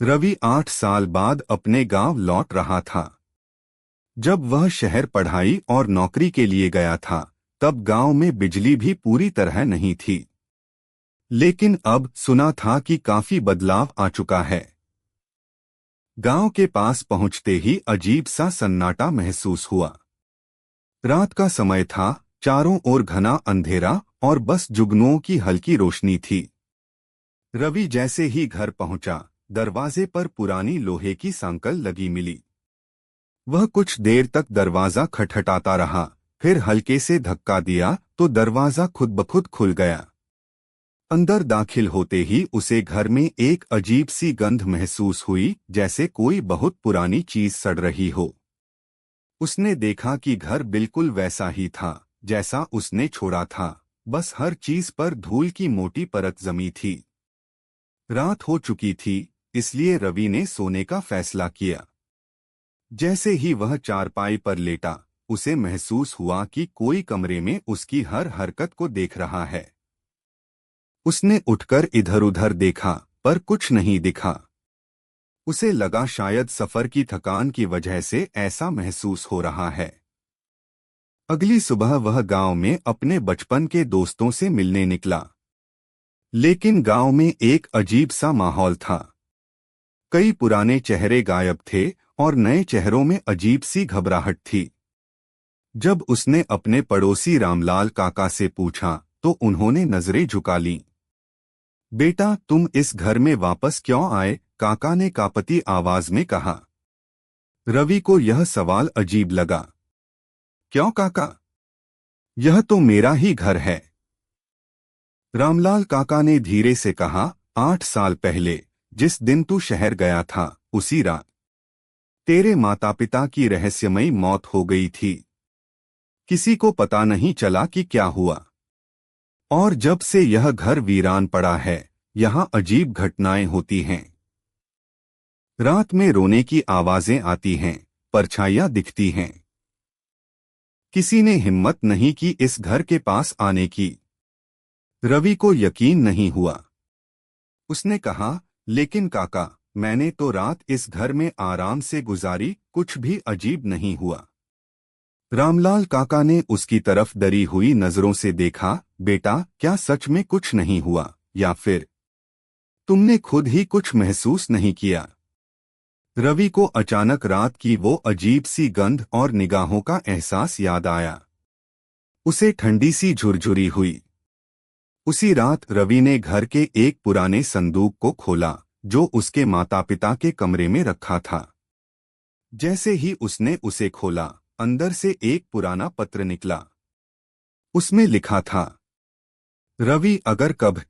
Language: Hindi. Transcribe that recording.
रवि 8 साल बाद अपने गांव लौट रहा था। जब वह शहर पढ़ाई और नौकरी के लिए गया था, तब गांव में बिजली भी पूरी तरह नहीं थी। लेकिन अब सुना था कि काफी बदलाव आ चुका है। गांव के पास पहुंचते ही अजीब सा सन्नाटा महसूस हुआ। रात का समय था, चारों ओर घना अंधेरा और बस जुगनुओं की हल्की रोशनी थी। रवि जैसे ही घर पहुंचा, दरवाजे पर पुरानी लोहे की सांकल लगी मिली। वह कुछ देर तक दरवाजा खटखटाता रहा, फिर हल्के से धक्का दिया तो दरवाजा खुद ब खुद खुल गया। अंदर दाखिल होते ही उसे घर में एक अजीब सी गंध महसूस हुई, जैसे कोई बहुत पुरानी चीज सड़ रही हो। उसने देखा कि घर बिल्कुल वैसा ही था जैसा उसने छोड़ा था, बस हर चीज पर धूल की मोटी परत जमी थी। रात हो चुकी थी, इसलिए रवि ने सोने का फैसला किया। जैसे ही वह चारपाई पर लेटा, उसे महसूस हुआ कि कोई कमरे में उसकी हर हरकत को देख रहा है। उसने उठकर इधर-उधर देखा, पर कुछ नहीं दिखा। उसे लगा शायद सफर की थकान की वजह से ऐसा महसूस हो रहा है। अगली सुबह वह गांव में अपने बचपन के दोस्तों से मिलने निकला। लेकिन गांव में एक अजीब सा माहौल था। कई पुराने चेहरे गायब थे और नए चेहरों में अजीब सी घबराहट थी। जब उसने अपने पड़ोसी रामलाल काका से पूछा, तो उन्होंने नजरें झुका लीं। बेटा, तुम इस घर में वापस क्यों आए? काका ने कांपती आवाज में कहा। रवि को यह सवाल अजीब लगा। क्यों काका? यह तो मेरा ही घर है। रामलाल काका ने धीरे से कहा, 8 साल पहले जिस दिन तू शहर गया था, उसी रात तेरे माता पिता की रहस्यमयी मौत हो गई थी। किसी को पता नहीं चला कि क्या हुआ। और जब से यह घर वीरान पड़ा है, यहाँ अजीब घटनाएं होती हैं। रात में रोने की आवाजें आती हैं, परछाइयां दिखती हैं। किसी ने हिम्मत नहीं की इस घर के पास आने की। रवि को यकीन नहीं हुआ। उसने कहा, लेकिन काका, मैंने तो रात इस घर में आराम से गुजारी, कुछ भी अजीब नहीं हुआ। रामलाल काका ने उसकी तरफ डरी हुई नजरों से देखा। बेटा, क्या सच में कुछ नहीं हुआ, या फिर तुमने खुद ही कुछ महसूस नहीं किया? रवि को अचानक रात की वो अजीब सी गंध और निगाहों का एहसास याद आया। उसे ठंडी सी झुरझुरी हुई। उसी रात रवि ने घर के एक पुराने संदूक को खोला, जो उसके माता पिता के कमरे में रखा था। जैसे ही उसने उसे खोला, अंदर से एक पुराना पत्र निकला। उसमें लिखा था, रवि, अगर कब